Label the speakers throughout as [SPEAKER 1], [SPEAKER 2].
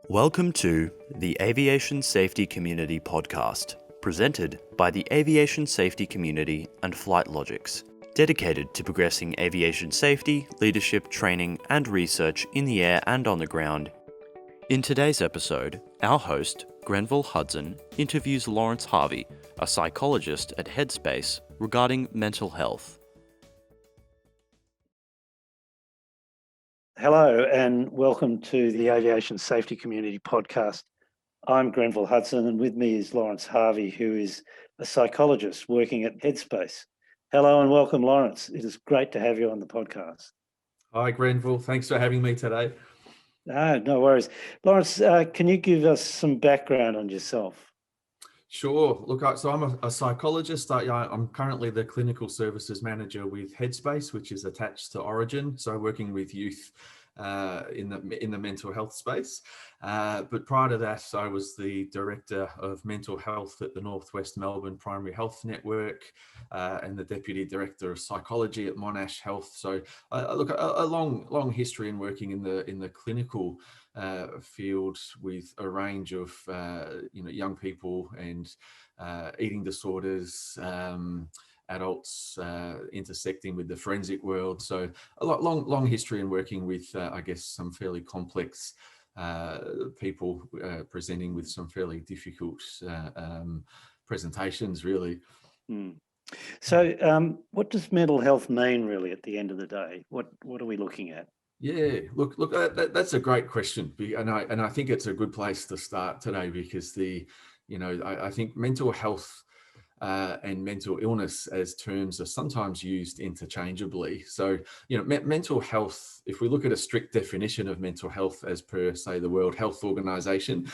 [SPEAKER 1] Welcome to the Aviation Safety Community Podcast, presented by the Aviation Safety Community and Flight Logics, dedicated to progressing aviation safety, leadership, training, and research in the air and on the ground. In today's episode, our host, Grenville Hudson, interviews Lawrence Harvey, a psychologist at Headspace, regarding mental health.
[SPEAKER 2] Hello and welcome to the Aviation Safety Community Podcast. I'm Grenville Hudson and with me is Lawrence Harvey, who is a psychologist working at Headspace. Hello and welcome, Lawrence. It is great to have you on the podcast.
[SPEAKER 3] Hi, Grenville. Thanks for having me today.
[SPEAKER 2] No worries. Lawrence, can you give us some background on yourself?
[SPEAKER 3] Sure. Look, so I'm a psychologist. I'm currently the clinical services manager with Headspace, which is attached to Origin. So working with youth in the mental health space. But prior to that, I was the director of mental health at the Northwest Melbourne Primary Health Network and the deputy director of psychology at Monash Health. So look, a long history in working in the clinical field with a range of young people and eating disorders, adults intersecting with the forensic world. So a long history in working with I guess some fairly complex people presenting with some fairly difficult presentations, really.
[SPEAKER 2] So what does mental health mean really at the end of the day? What are we looking at?
[SPEAKER 3] Yeah, look, that's a great question, and I think it's a good place to start today because I think mental health and mental illness as terms are sometimes used interchangeably. So, mental health, if we look at a strict definition of mental health as per, say, the World Health Organization,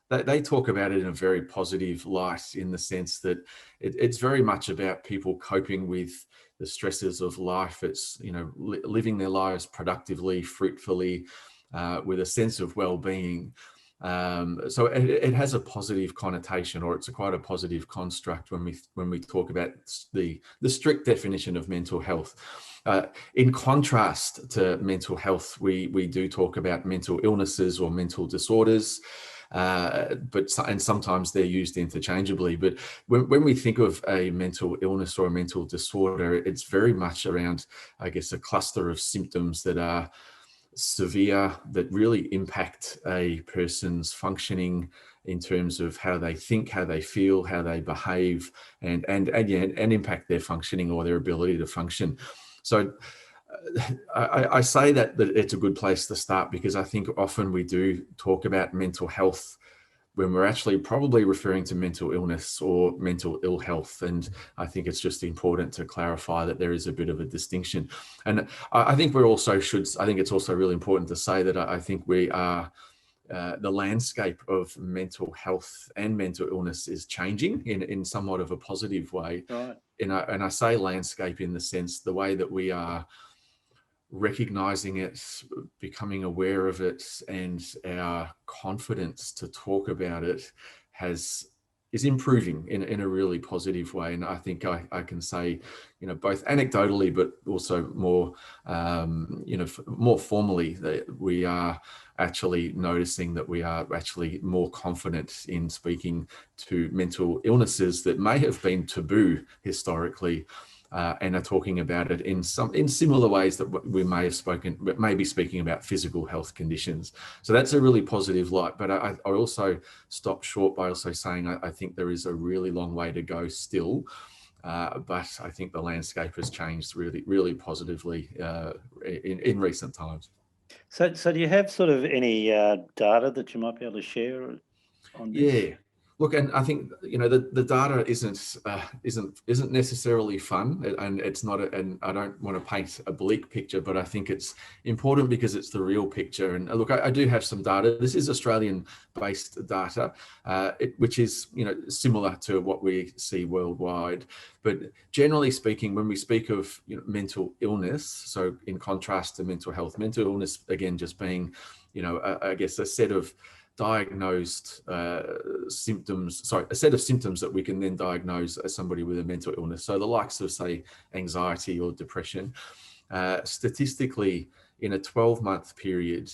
[SPEAKER 3] they talk about it in a very positive light in the sense that it's very much about people coping with the stresses of life. It's, living their lives productively, fruitfully, with a sense of well-being. So it has a positive connotation, or it's quite a positive construct when we talk about the strict definition of mental health. In contrast to mental health, we do talk about mental illnesses or mental disorders. And sometimes they're used interchangeably. But when we think of a mental illness or a mental disorder, it's very much around, I guess, a cluster of symptoms that are severe, that really impact a person's functioning in terms of how they think, how they feel, how they behave, and impact their functioning or their ability to function. So I say that it's a good place to start because I think often we do talk about mental health when we're actually probably referring to mental illness or mental ill health. And I think it's just important to clarify that there is a bit of a distinction. And I think I think it's also really important to say that I think we are, the landscape of mental health and mental illness is changing in somewhat of a positive way.
[SPEAKER 2] Right.
[SPEAKER 3] And I say landscape in the sense, the way that we are recognizing it, becoming aware of it, and our confidence to talk about it is improving in a really positive way. And I think I can say, both anecdotally, but also more, more formally, that we are actually noticing that we are actually more confident in speaking to mental illnesses that may have been taboo historically. And are talking about it in similar ways that we may be speaking about physical health conditions. So that's a really positive light. But I also stop short by also saying I think there is a really long way to go still. But I think the landscape has changed really, really positively in recent times.
[SPEAKER 2] So do you have sort of any data that you might be able to share on this?
[SPEAKER 3] Yeah. Look, and I think the data isn't necessarily fun, and it's not. And I don't want to paint a bleak picture, but I think it's important because it's the real picture. And look, I do have some data. This is Australian-based data, which is similar to what we see worldwide. But generally speaking, when we speak of mental illness, so in contrast to mental health, mental illness again just being I guess a set of diagnosed symptoms, a set of symptoms that we can then diagnose as somebody with a mental illness. So the likes of, say, anxiety or depression. Statistically, in a 12-month period,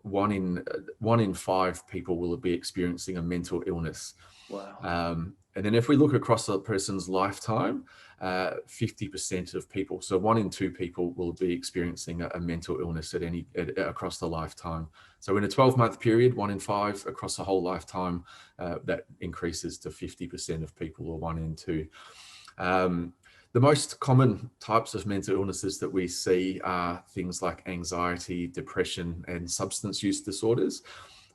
[SPEAKER 3] one in five people will be experiencing a mental illness.
[SPEAKER 2] Wow.
[SPEAKER 3] And then if we look across a person's lifetime, 50% of people, so one in two people will be experiencing a mental illness across the lifetime. So in a 12-month period, one in five across the whole lifetime, that increases to 50% of people, or one in two. The most common types of mental illnesses that we see are things like anxiety, depression, and substance use disorders.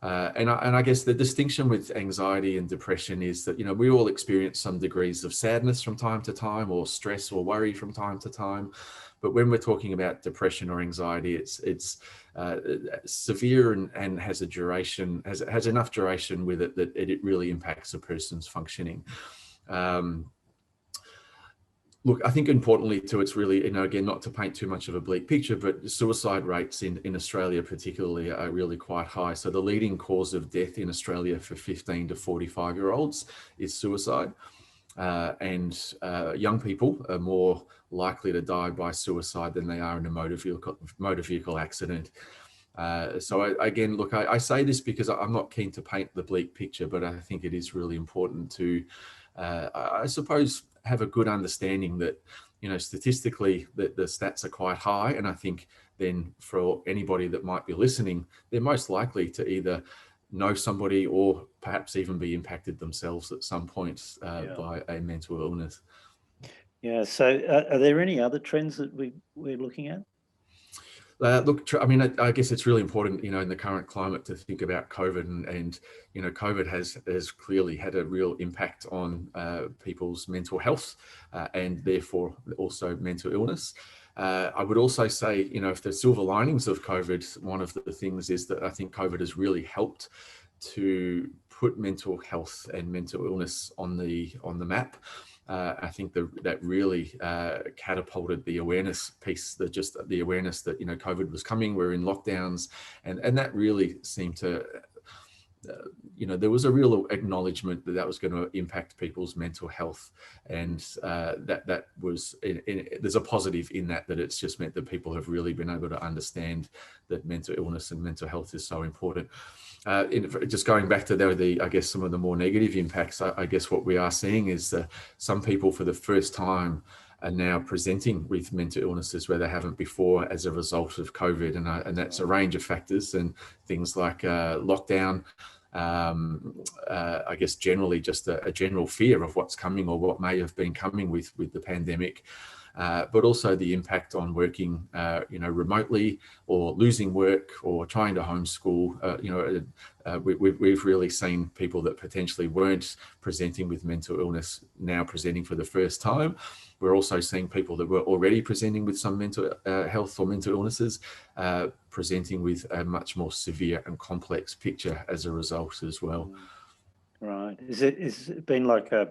[SPEAKER 3] And I guess the distinction with anxiety and depression is that, we all experience some degrees of sadness from time to time, or stress or worry from time to time. But when we're talking about depression or anxiety, it's severe and has a duration, has enough duration with it that it really impacts a person's functioning. Look, I think importantly too, it's really, again, not to paint too much of a bleak picture, but suicide rates in Australia particularly are really quite high. So the leading cause of death in Australia for 15 to 45-year-olds is suicide. And young people are more likely to die by suicide than they are in a motor vehicle accident. So again, look, I say this because I'm not keen to paint the bleak picture, but I think it is really important to, I suppose, have a good understanding that, statistically the stats are quite high. And I think then for anybody that might be listening, they're most likely to either know somebody or perhaps even be impacted themselves at some point by a mental illness.
[SPEAKER 2] Yeah. So are there any other trends that we're looking at?
[SPEAKER 3] Look, I mean, I guess it's really important, in the current climate to think about COVID, and COVID has clearly had a real impact on people's mental health and therefore also mental illness. I would also say, if there's silver linings of COVID, one of the things is that I think COVID has really helped to put mental health and mental illness on the map. I think that really catapulted the awareness piece, the awareness that, COVID was coming, we're in lockdowns, and that really seemed to, there was a real acknowledgement that was going to impact people's mental health. And that was, there's a positive in that it's just meant that people have really been able to understand that mental illness and mental health is so important. Just going back to I guess some of the more negative impacts, I guess what we are seeing is some people for the first time are now presenting with mental illnesses where they haven't before as a result of COVID. And that's a range of factors and things like lockdown, I guess generally just a general fear of what's coming or what may have been coming with the pandemic. But also the impact on working, remotely, or losing work, or trying to homeschool. We've really seen people that potentially weren't presenting with mental illness now presenting for the first time. We're also seeing people that were already presenting with some mental health or mental illnesses presenting with a much more severe and complex picture as a result as well.
[SPEAKER 2] Right. Is it been like a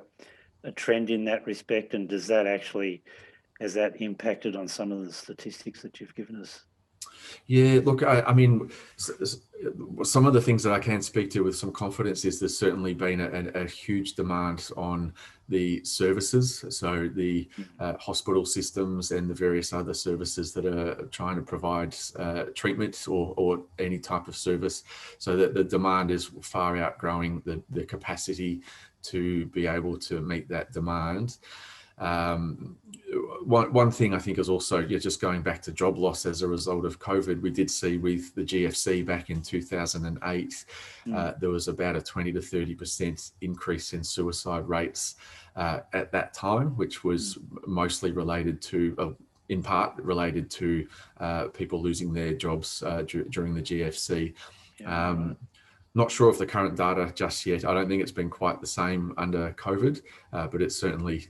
[SPEAKER 2] trend in that respect, and has that impacted on some of the statistics that you've given us?
[SPEAKER 3] Yeah, look, I mean, some of the things that I can speak to with some confidence is there's certainly been a huge demand on the services. So the hospital systems and the various other services that are trying to provide treatment or any type of service. So that the demand is far outgrowing the capacity to be able to meet that demand. One thing I think is also, just going back to job loss as a result of COVID, we did see with the GFC back in 2008, there was about a 20 to 30% increase in suicide rates at that time, which was mostly related to, in part related to people losing their jobs during the GFC. Right. Not sure of the current data just yet. I don't think it's been quite the same under COVID, but it's certainly,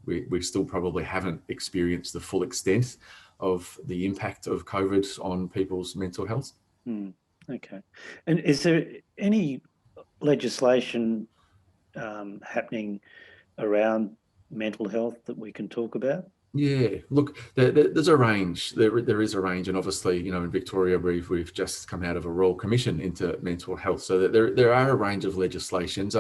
[SPEAKER 3] we still probably haven't experienced the full extent of the impact of COVID on people's mental health.
[SPEAKER 2] Okay. And is there any legislation happening around mental health that we can talk about?
[SPEAKER 3] Yeah, look, there's a range. There is a range, and obviously, in Victoria, we've just come out of a Royal Commission into mental health, so that there are a range of legislations.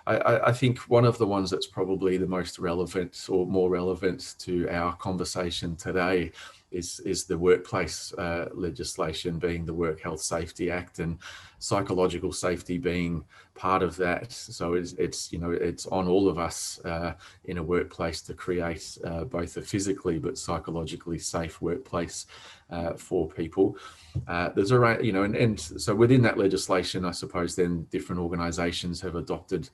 [SPEAKER 3] I think one of the ones that's probably the most relevant or more relevant to our conversation today is the workplace legislation, being the Work Health Safety Act, and psychological safety being part of that. So it's on all of us in a workplace to create both a physically but psychologically safe workplace for people. There's a and so within that legislation, I suppose then different organisations have adopted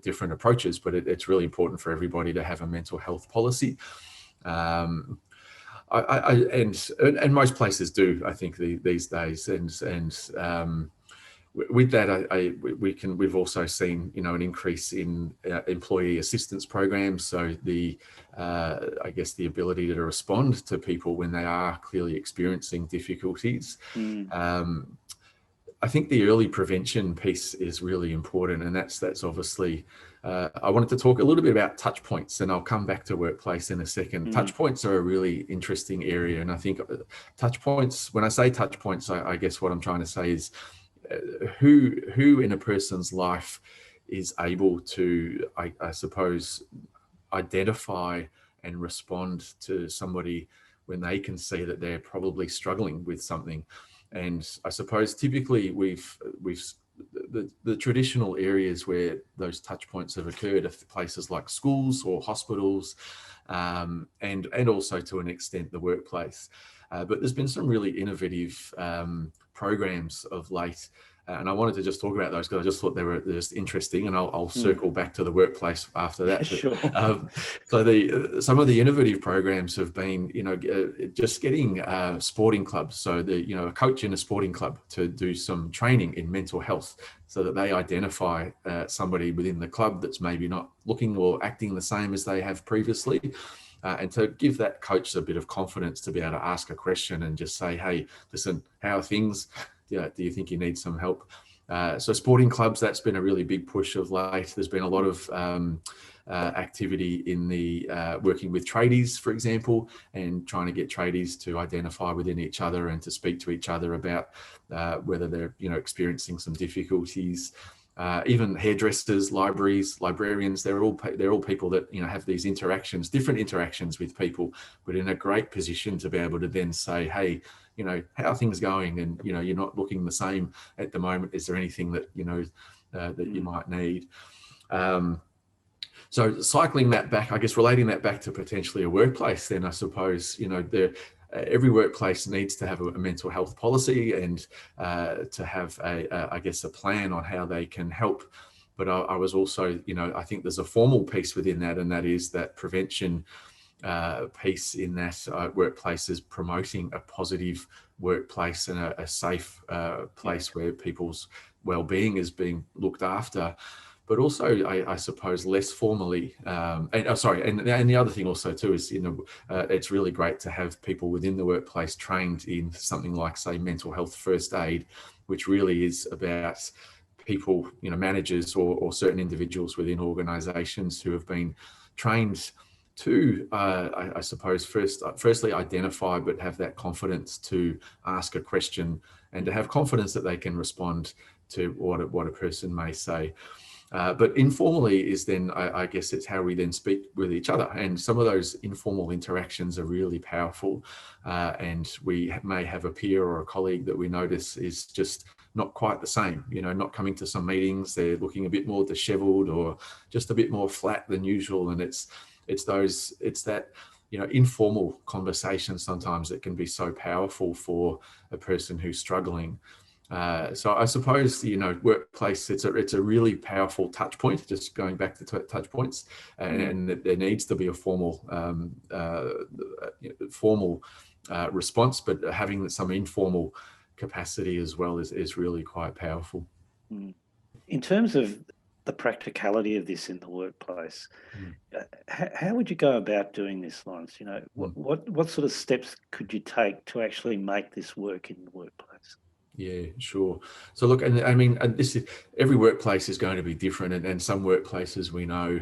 [SPEAKER 3] different approaches, but it's really important for everybody to have a mental health policy. And most places do, I think, these days. And with that, we've also seen, an increase in employee assistance programs. So I guess the ability to respond to people when they are clearly experiencing difficulties. I think the early prevention piece is really important, and that's obviously. I wanted to talk a little bit about touch points, and I'll come back to workplace in a second. Touch points are a really interesting area, and I think touch points. When I say touch points, I guess what I'm trying to say is who in a person's life is able to, I suppose, identify and respond to somebody when they can see that they're probably struggling with something. And I suppose typically the traditional areas where those touch points have occurred are places like schools or hospitals, and also to an extent the workplace. But there's been some really innovative programs of late. And I wanted to just talk about those because I just thought they were just interesting, and I'll circle back to the workplace after that.
[SPEAKER 2] Sure.
[SPEAKER 3] So some of the innovative programs have been, just getting sporting clubs. So a coach in a sporting club to do some training in mental health, so that they identify somebody within the club that's maybe not looking or acting the same as they have previously. And to give that coach a bit of confidence to be able to ask a question and just say, hey, listen, how are things? Do you think you need some help? So sporting clubs, that's been a really big push of late. There's been a lot of activity in the working with tradies, for example, and trying to get tradies to identify within each other and to speak to each other about whether they're experiencing some difficulties. Even hairdressers, librarians, they're all people that have these different interactions with people, but in a great position to be able to then say, hey, how are things going? And you're not looking the same at the moment. Is there anything that that you might need? So cycling that back, I guess, relating that back to potentially a workplace, then I suppose every workplace needs to have a mental health policy and to have a plan on how they can help. But I was also, I think there's a formal piece within that, and that is that prevention piece in that workplaces promoting a positive workplace and a safe place where people's well-being is being looked after. But also, I suppose, less formally. And the other thing also too is, it's really great to have people within the workplace trained in something like, say, mental health first aid, which really is about people, managers or certain individuals within organisations who have been trained to, I suppose, firstly identify, but have that confidence to ask a question and to have confidence that they can respond to what a person may say. But informally is then, I guess it's how we then speak with each other. And some of those informal interactions are really powerful. And we may have a peer or a colleague that we notice is just not quite the same, not coming to some meetings. They're looking a bit more disheveled or just a bit more flat than usual. And it's that informal conversation sometimes that can be so powerful for a person who's struggling. So I suppose, workplace, it's a really powerful touch point, just going back to touch points, and there needs to be a formal response, but having some informal capacity as well is really quite powerful.
[SPEAKER 2] In terms of the practicality of this in the workplace, how would you go about doing this, Lawrence? What sort of steps could you take to actually make this work in the workplace?
[SPEAKER 3] Yeah, sure. So look, and I mean, every workplace is going to be different, and some workplaces we know,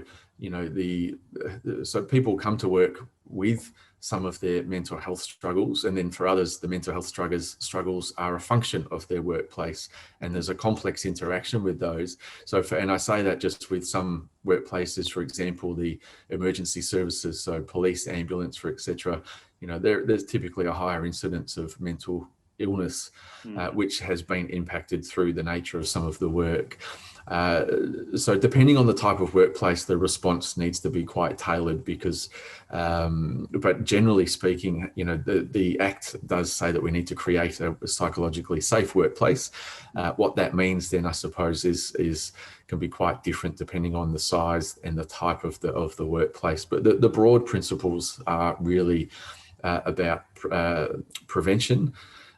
[SPEAKER 3] so people come to work with some of their mental health struggles, and then for others, the mental health struggles are a function of their workplace, and there's a complex interaction with those. So, and I say that just with some workplaces, for example, the emergency services, so police, ambulance, etc. there's typically a higher incidence of mental illness, which has been impacted through the nature of some of the work. So depending on the type of workplace, the response needs to be quite tailored because, but generally speaking, the Act does say that we need to create a psychologically safe workplace. What that means then, I suppose, is can be quite different depending on the size and the type of the workplace. But the broad principles are really about prevention,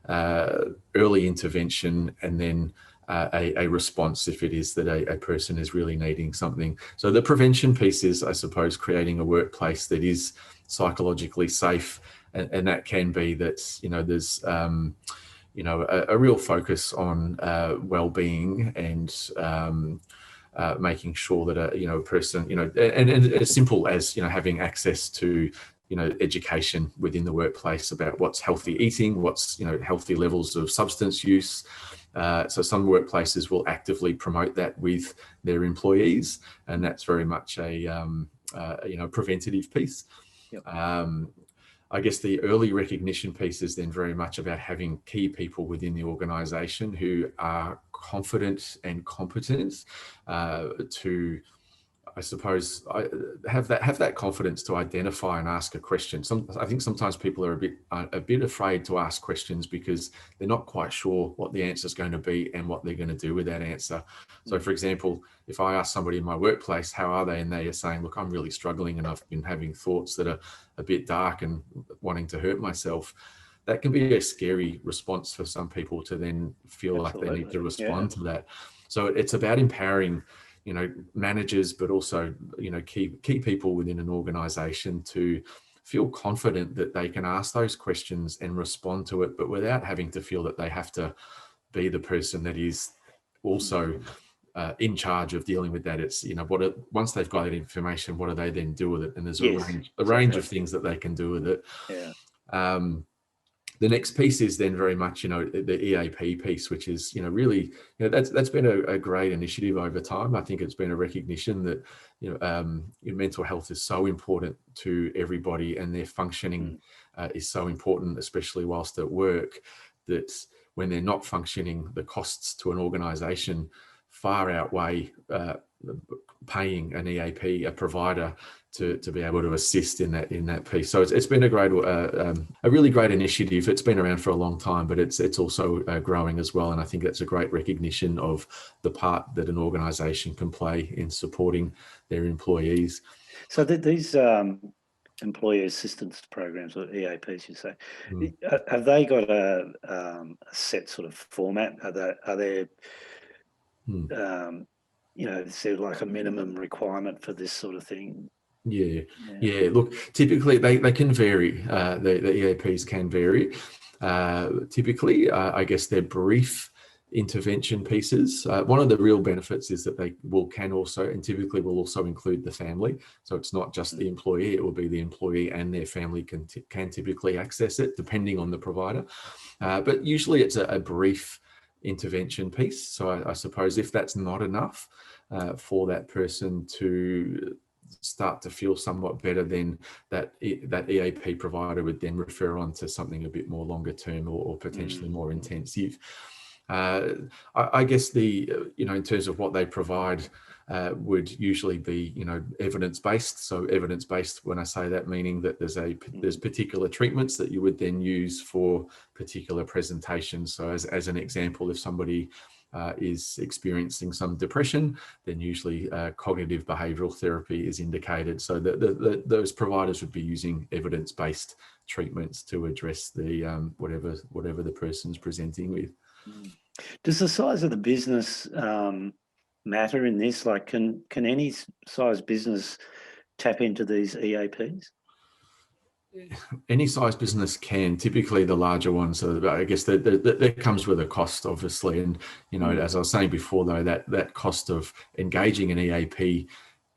[SPEAKER 3] early intervention, and then a response if it is that a person is really needing something. So the prevention piece is, I suppose, creating a workplace that is psychologically safe, and that can be that there's a real focus on well-being and making sure that a person and as simple as having access to education within the workplace about what's healthy eating, what's healthy levels of substance use. So some workplaces will actively promote that with their employees, and that's very much a preventative piece.
[SPEAKER 2] Yep.
[SPEAKER 3] I guess the early recognition piece is then very much about having key people within the organisation who are confident and competent to, I suppose, have that confidence to identify and ask a question. I think sometimes people are a bit afraid to ask questions because they're not quite sure what the answer is going to be and what they're going to do with that answer. So, for example, if I ask somebody in my workplace, how are they? And they are saying, look, I'm really struggling and I've been having thoughts that are a bit dark and wanting to hurt myself. That can be a scary response for some people to then feel
[SPEAKER 2] Absolutely.
[SPEAKER 3] like they need to respond to that. So it's about empowering managers, but also, key people within an organization to feel confident that they can ask those questions and respond to it, but without having to feel that they have to be the person that is also in charge of dealing with that. It's, once they've got that information, what do they then do with it? And there's a range of things that they can do with it.
[SPEAKER 2] Yeah.
[SPEAKER 3] The next piece is then very much, the EAP piece, which is, really, that's been a great initiative over time. I think it's been a recognition that, your mental health is so important to everybody, and their functioning is so important, especially whilst at work, that when they're not functioning, the costs to an organisation far outweigh paying an EAP, a provider, to be able to assist in that piece. So it's been a really great initiative. It's been around for a long time, but it's also growing as well. And I think that's a great recognition of the part that an organisation can play in supporting their employees.
[SPEAKER 2] So these employee assistance programs, or EAPs, you say, have they got a set sort of format? Are there is there like a minimum requirement for this sort of thing?
[SPEAKER 3] Yeah. Look, typically they can vary. The EAPs can vary. Typically, I guess they're brief intervention pieces. One of the real benefits is that they can also, and typically will also include the family. So it's not just the employee; it will be the employee and their family can typically access it, depending on the provider. But usually, it's a brief intervention piece. So I suppose if that's not enough for that person to start to feel somewhat better, then that EAP provider would then refer on to something a bit more longer term or potentially more intensive. I guess in terms of what they provide would usually be evidence-based. So evidence-based, when I say that, meaning that there's particular treatments that you would then use for particular presentations. So as an example, if somebody is experiencing some depression, then usually cognitive behavioral therapy is indicated. So those providers would be using evidence-based treatments to address the whatever the person's presenting with.
[SPEAKER 2] Does the size of the business matter in this? Like, can any size business tap into these EAPs?
[SPEAKER 3] Any size business can. Typically the larger ones, I guess that comes with a cost, obviously. And, as I was saying before, though, that cost of engaging an EAP,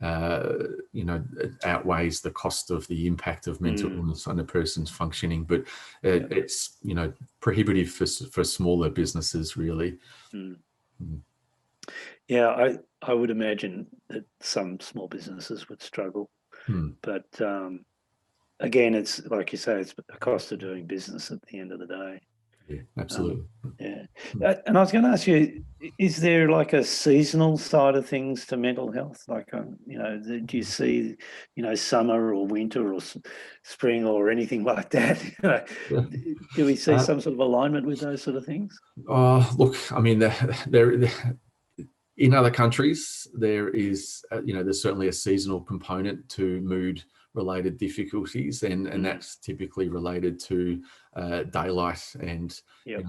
[SPEAKER 3] outweighs the cost of the impact of mental illness on a person's functioning. But it's, prohibitive for smaller businesses, really.
[SPEAKER 2] Yeah, I would imagine that some small businesses would struggle. But again, it's like you say, it's a cost of doing business at the end of the day.
[SPEAKER 3] Yeah, absolutely.
[SPEAKER 2] Yeah. And I was going to ask you, is there like a seasonal side of things to mental health? Like, do you see, summer or winter or spring or anything like that?
[SPEAKER 3] Yeah.
[SPEAKER 2] Do we see some sort of alignment with those sort of things?
[SPEAKER 3] Look, I mean, there in other countries, there is, there's certainly a seasonal component to mood-related difficulties, and that's typically related to daylight. And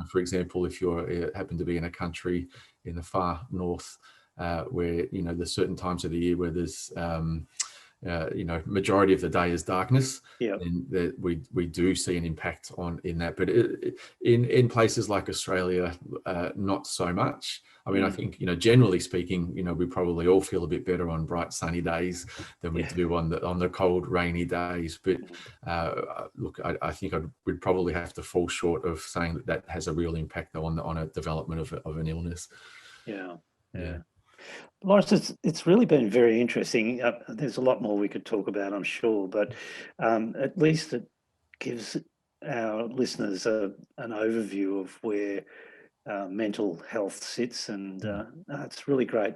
[SPEAKER 3] for example, if you happen to be in a country in the far north, where there's certain times of the year where there's majority of the day is darkness, and that we do see an impact in that. But in places like Australia, not so much. I mean, I think, generally speaking, we probably all feel a bit better on bright sunny days than we do on the cold rainy days. But look, I think we'd probably have to fall short of saying that has a real impact on a development of an illness.
[SPEAKER 2] Yeah. Lawrence, it's really been very interesting. There's a lot more we could talk about, I'm sure, but at least it gives our listeners an overview of where mental health sits, and it's really great.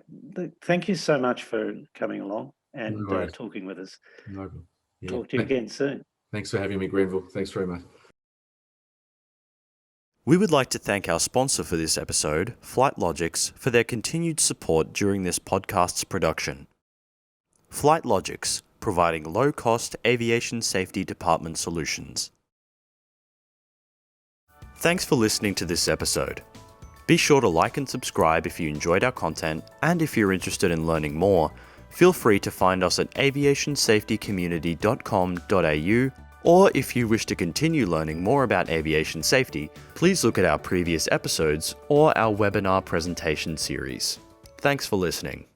[SPEAKER 2] Thank you so much for coming along and talking with us.
[SPEAKER 3] No problem. Yeah.
[SPEAKER 2] Talk to you again soon.
[SPEAKER 3] Thanks for having me, Grenville. Thanks very much.
[SPEAKER 1] We would like to thank our sponsor for this episode, FlightLogix, for their continued support during this podcast's production. FlightLogix, providing low-cost aviation safety department solutions. Thanks for listening to this episode. Be sure to like and subscribe if you enjoyed our content, and if you're interested in learning more, feel free to find us at aviationsafetycommunity.com.au, or if you wish to continue learning more about aviation safety, please look at our previous episodes or our webinar presentation series. Thanks for listening.